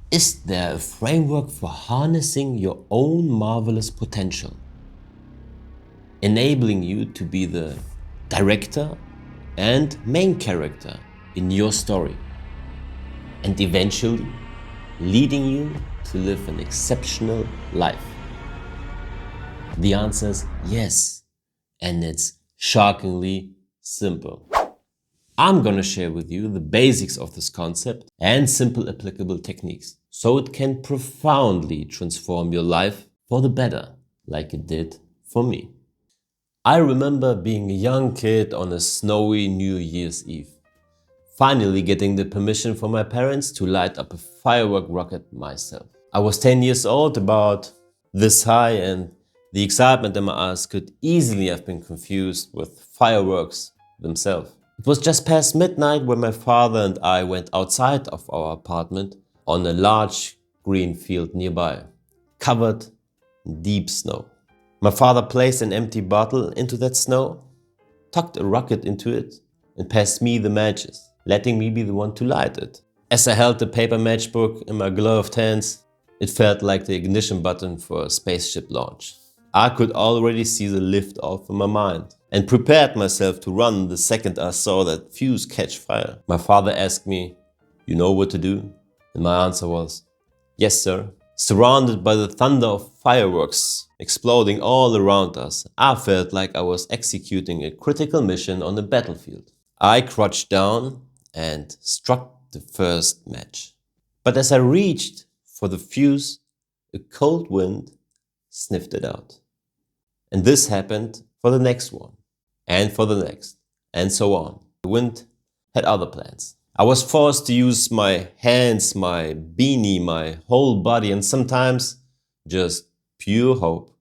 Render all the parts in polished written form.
Is there a framework for harnessing your own marvelous potential, enabling you to be the director and main character in your story, and eventually leading you to live an exceptional life? The answer is yes, and it's shockingly simple. I'm gonna share with you the basics of this concept and simple applicable techniques so it can profoundly transform your life for the better, like it did for me. I remember being a young kid on a snowy New Year's Eve, finally getting the permission from my parents to light up a firework rocket myself. I was 10 years old, about this high, and the excitement in my eyes could easily have been confused with fireworks themselves. It was just past midnight when my father and I went outside of our apartment on a large green field nearby, covered in deep snow. My father placed an empty bottle into that snow, tucked a rocket into it, and passed me the matches, letting me be the one to light it. As I held the paper matchbook in my gloved hands, it felt like the ignition button for a spaceship launch. I could already see the lift off in my mind and prepared myself to run the second I saw that fuse catch fire. My father asked me, "You know what to do?" And my answer was, "Yes, sir." Surrounded by the thunder of fireworks exploding all around us, I felt like I was executing a critical mission on the battlefield. I crouched down and struck the first match. But as I reached for the fuse, a cold wind sniffed it out. And this happened for the next one, and for the next, and so on. The wind had other plans. I was forced to use my hands, my beanie, my whole body, and sometimes just pure hope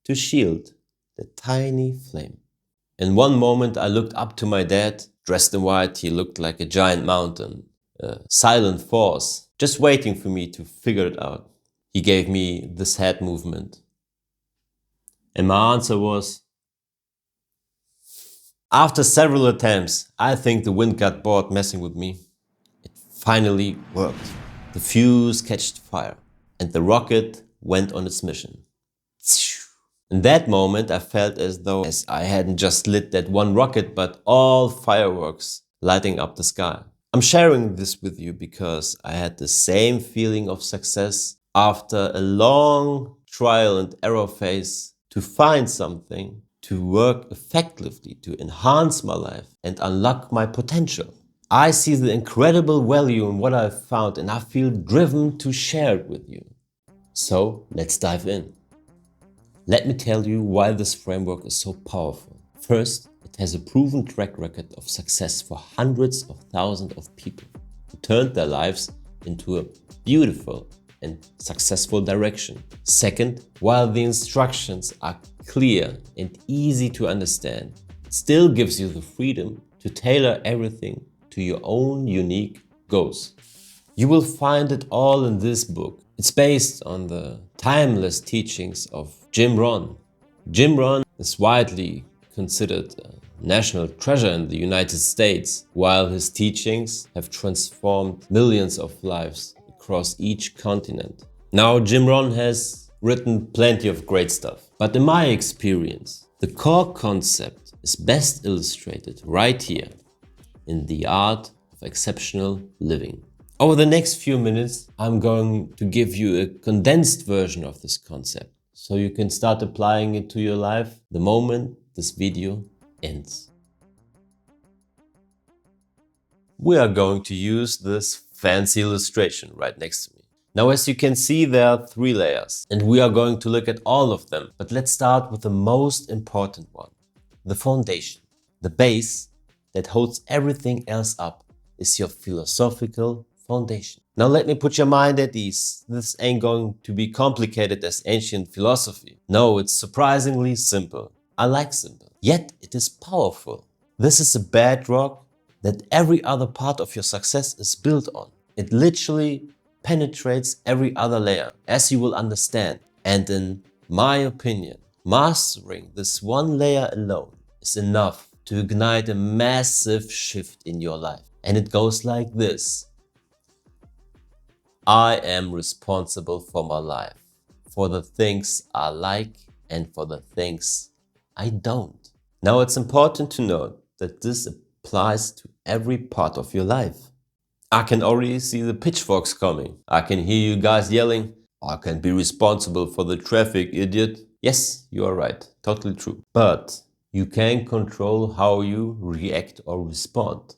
to shield the tiny flame. In one moment, I looked up to my dad. Dressed in white, he looked like a giant mountain, a silent force, just waiting for me to figure it out. He gave me this head movement. And my answer was, after several attempts, I think the wind got bored messing with me. It finally worked. The fuse catched fire, and the rocket went on its mission. In that moment, I felt as though I hadn't just lit that one rocket, but all fireworks lighting up the sky. I'm sharing this with you because I had the same feeling of success after a long trial and error phase to find something to work effectively to enhance my life and unlock my potential. I see the incredible value in what I've found, and I feel driven to share it with you. So let's dive in. Let me tell you why this framework is so powerful. First, it has a proven track record of success for hundreds of thousands of people who turned their lives into a beautiful and successful direction. Second, while the instructions are clear and easy to understand, it still gives you the freedom to tailor everything to your own unique goals. You will find it all in this book. It's based on the timeless teachings of Jim Rohn. Jim Rohn is widely considered a national treasure in the United States, while his teachings have transformed millions of lives across each continent. Now, Jim Rohn has written plenty of great stuff, but in my experience, the core concept is best illustrated right here in The Art of Exceptional Living. Over the next few minutes, I'm going to give you a condensed version of this concept, so you can start applying it to your life the moment this video ends. We are going to use this fancy illustration right next to me. Now, as you can see, there are 3 layers, and we are going to look at all of them. But let's start with the most important one, the foundation. The base that holds everything else up is your philosophical foundation. Now let me put your mind at ease. This ain't going to be complicated as ancient philosophy. No, it's surprisingly simple. I like simple, yet it is powerful. This is a bedrock that every other part of your success is built on. It literally penetrates every other layer, as you will understand. And in my opinion, mastering this one layer alone is enough to ignite a massive shift in your life. And it goes like this. I am responsible for my life, for the things I like and for the things I don't. Now it's important to note that this applies to every part of your life. I can already see the pitchforks coming. I can hear you guys yelling, I can't be responsible for the traffic, idiot. Yes, you are right, totally true. But you can control how you react or respond.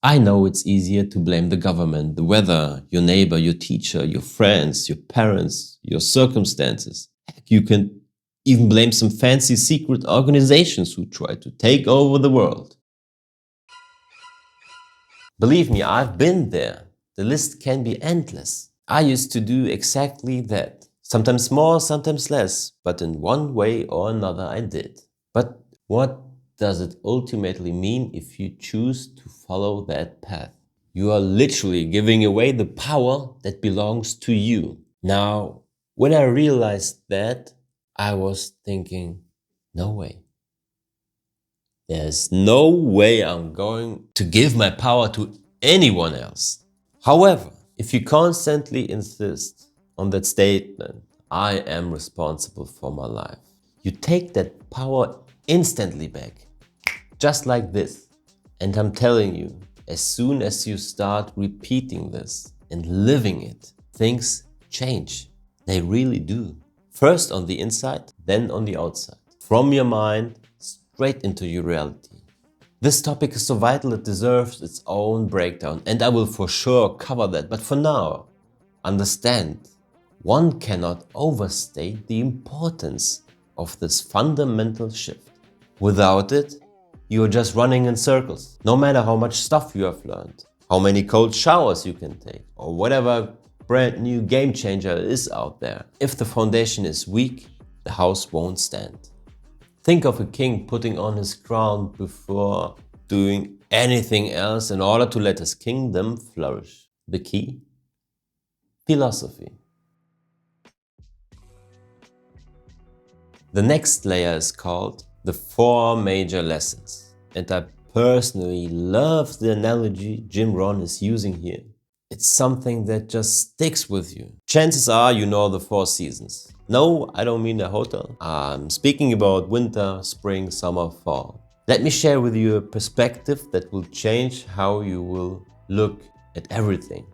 I know it's easier to blame the government, the weather, your neighbor, your teacher, your friends, your parents, your circumstances. Heck, you can even blame some fancy secret organizations who try to take over the world. Believe me, I've been there. The list can be endless. I used to do exactly that. Sometimes more, sometimes less, but in one way or another I did. But what does it ultimately mean if you choose to follow that path? You are literally giving away the power that belongs to you. Now, when I realized that, I was thinking, no way. There's no way I'm going to give my power to anyone else. However, if you constantly insist on that statement, I am responsible for my life, you take that power instantly back. Just like this. And I'm telling you, as soon as you start repeating this and living it, things change. They really do. First on the inside, then on the outside. From your mind, straight into your reality. This topic is so vital it deserves its own breakdown, and I will for sure cover that. But for now, understand, one cannot overstate the importance of this fundamental shift. Without it, you are just running in circles, no matter how much stuff you have learned, how many cold showers you can take, or whatever brand new game changer is out there. If the foundation is weak, the house won't stand. Think of a king putting on his crown before doing anything else in order to let his kingdom flourish. The key? Philosophy. The next layer is called the 4 major lessons. And I personally love the analogy Jim Rohn is using here. It's something that just sticks with you. Chances are you know the 4 seasons. No, I don't mean a hotel. I'm speaking about winter, spring, summer, fall. Let me share with you a perspective that will change how you will look at everything.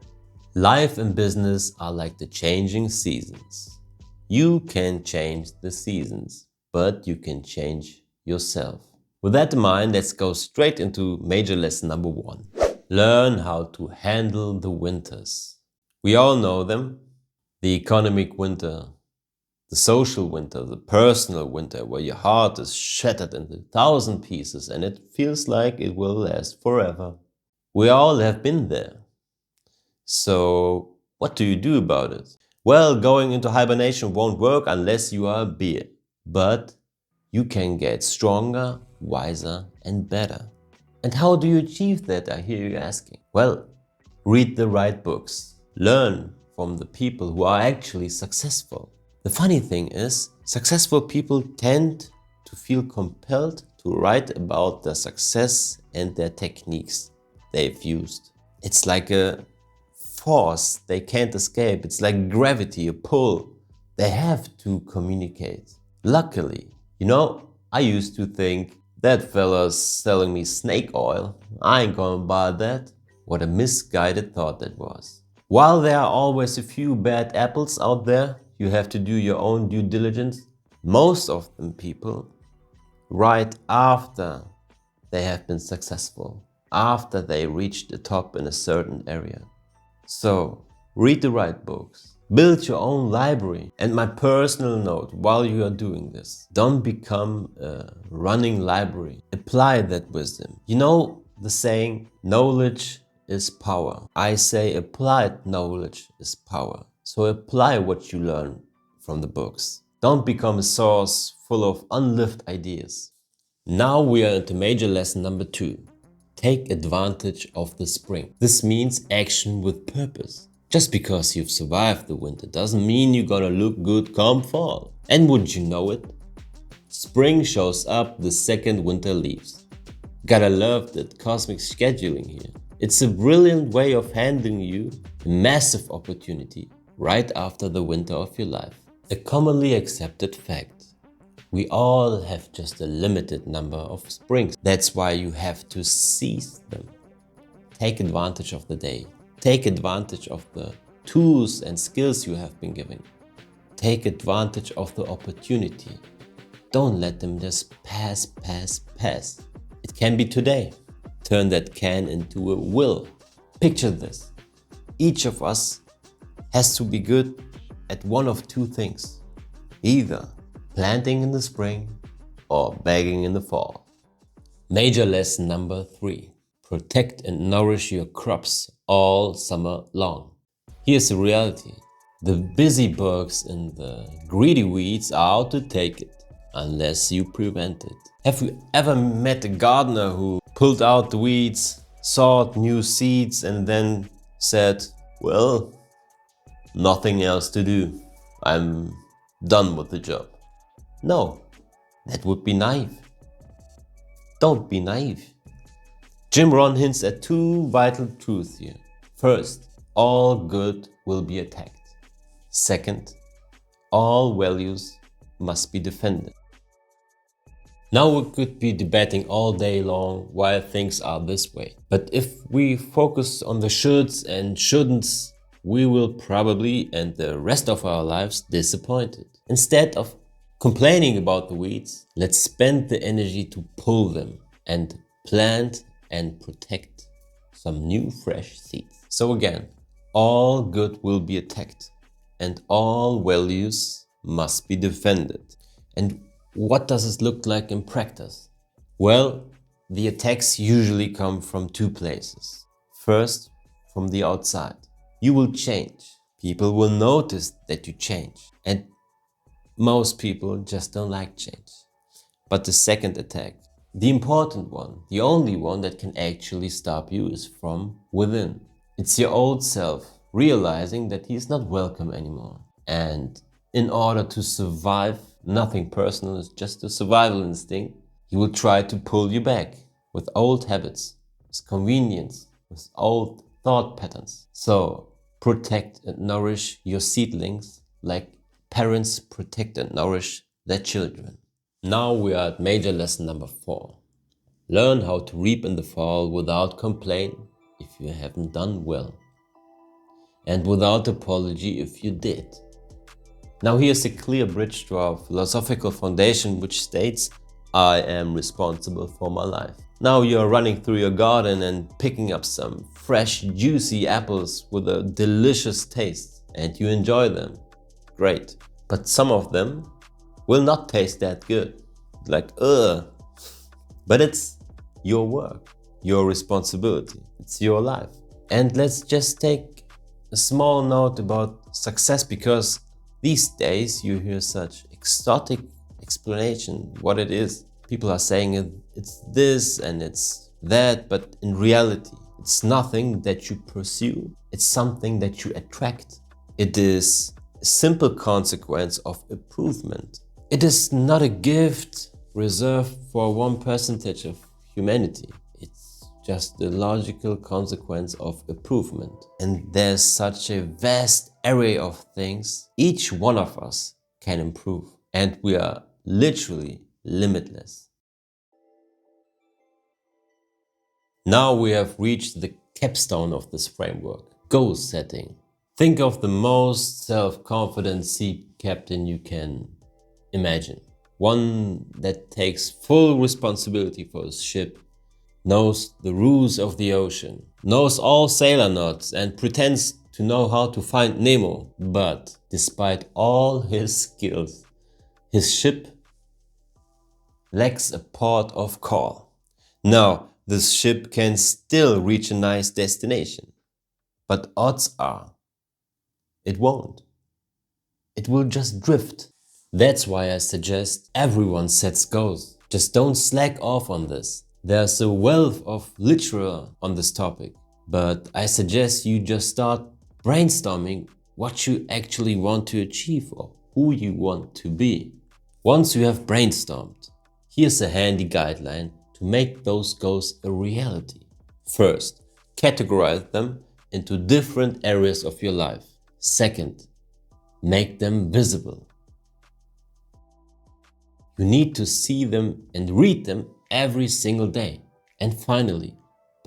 Life and business are like the changing seasons. You can change the seasons, but you can change yourself. With that in mind, let's go straight into major lesson number 1. Learn how to handle the winters. We all know them. The economic winter, the social winter, the personal winter, where your heart is shattered into 1,000 pieces and it feels like it will last forever. We all have been there. So what do you do about it? Well, going into hibernation won't work unless you are a bear. But you can get stronger, wiser and better. And how do you achieve that, I hear you asking? Well, read the right books. Learn from the people who are actually successful. The funny thing is, successful people tend to feel compelled to write about their success and their techniques they've used. It's like a force they can't escape. It's like gravity, a pull. They have to communicate. Luckily, I used to think that fella's selling me snake oil. I ain't gonna buy that. What a misguided thought that was. While there are always a few bad apples out there, you have to do your own due diligence. Most of them people write after they have been successful, after they reach the top in a certain area. So, read the right books, build your own library. And my personal note while you are doing this, don't become a running library. Apply that wisdom. You know the saying, knowledge is power. I say applied knowledge is power. So apply what you learn from the books. Don't become a source full of unlived ideas. Now we are into major lesson number 2. Take advantage of the spring. This means action with purpose. Just because you've survived the winter doesn't mean you're gonna look good come fall. And wouldn't you know it? Spring shows up the second winter leaves. Gotta love that cosmic scheduling here. It's a brilliant way of handing you a massive opportunity right after the winter of your life. A commonly accepted fact: we all have just a limited number of springs. That's why you have to seize them. Take advantage of the day. Take advantage of the tools and skills you have been given. Take advantage of the opportunity. Don't let them just pass. It can be today. Turn that can into a will. Picture this. Each of us has to be good at one of two things: either planting in the spring or bagging in the fall. Major lesson number 3. Protect and nourish your crops all summer long. Here's the reality. The busy bugs and the greedy weeds are out to take it unless you prevent it. Have you ever met a gardener who pulled out the weeds, sowed new seeds and then said, "Well, nothing else to do. I'm done with the job"? No, that would be naive. Don't be naive. Jim Rohn hints at two vital truths here. First, all good will be attacked. Second, all values must be defended. Now we could be debating all day long why things are this way. But if we focus on the shoulds and shouldn'ts, we will probably end the rest of our lives disappointed. Instead of complaining about the weeds, let's spend the energy to pull them and plant and protect some new fresh seeds. So again, all good will be attacked and all values must be defended. And what does it look like in practice? Well, the attacks usually come from two places. First, from the outside. You will change. People will notice that you change. And most people just don't like change. But the second attack, the important one, the only one that can actually stop you, is from within. It's your old self realizing that he is not welcome anymore. And in order to survive, nothing personal, is just a survival instinct, he will try to pull you back with old habits, with convenience, with old thought patterns. So protect and nourish your seedlings like parents protect and nourish their children. Now we are at major lesson number 4. Learn how to reap in the fall without complaint if you haven't done well, and without apology if you did. Now here's a clear bridge to our philosophical foundation, which states, I am responsible for my life. Now you're running through your garden and picking up some fresh, juicy apples with a delicious taste, and you enjoy them. Great. But some of them will not taste that good. Like, ugh. But it's your work, your responsibility. It's your life. And let's just take a small note about success, because these days you hear such exotic explanation what it is. People are saying it's this and it's that, but in reality, it's nothing that you pursue. It's something that you attract. It is a simple consequence of improvement. It is not a gift reserved for 1% of humanity. It's just the logical consequence of improvement. And there's such a vast array of things each one of us can improve. And we are literally limitless. Now we have reached the capstone of this framework: goal setting. Think of the most self-confident sea captain you can imagine. One that takes full responsibility for his ship, knows the rules of the ocean, knows all sailor knots and pretends to know how to find Nemo. But despite all his skills, his ship lacks a port of call. Now, this ship can still reach a nice destination, but odds are it won't. It will just drift. That's why I suggest everyone sets goals. Just don't slack off on this. There's a wealth of literature on this topic, but I suggest you just start brainstorming what you actually want to achieve or who you want to be. Once you have brainstormed, here's a handy guideline to make those goals a reality. First, categorize them into different areas of your life. Second, make them visible. You need to see them and read them every single day. And finally,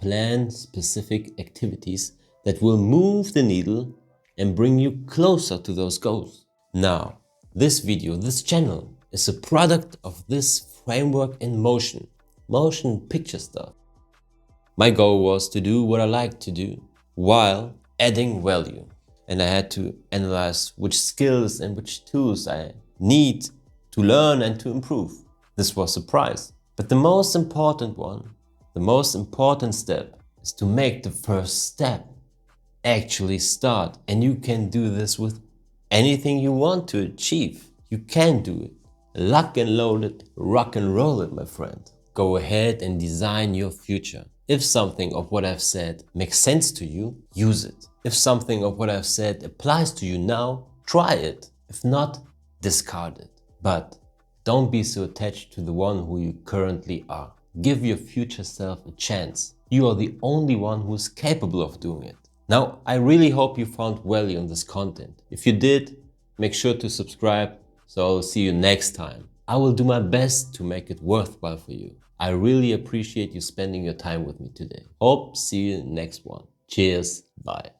plan specific activities that will move the needle and bring you closer to those goals. Now, this video, this channel is a product of this framework in motion picture stuff. My goal was to do what I like to do while adding value. And I had to analyze which skills and which tools I need to learn and to improve. This was a prize. But the most important one, the most important step is to make the first step. Actually start. And you can do this with anything you want to achieve. You can do it. Lock and load it, rock and roll it, my friend. Go ahead and design your future. If something of what I've said makes sense to you, use it. If something of what I've said applies to you now, try it. If not, discard it. But don't be so attached to the one who you currently are. Give your future self a chance. You are the only one who is capable of doing it. Now, I really hope you found value in this content. If you did, make sure to subscribe, so I'll see you next time. I will do my best to make it worthwhile for you. I really appreciate you spending your time with me today. Hope see you in the next one. Cheers, bye.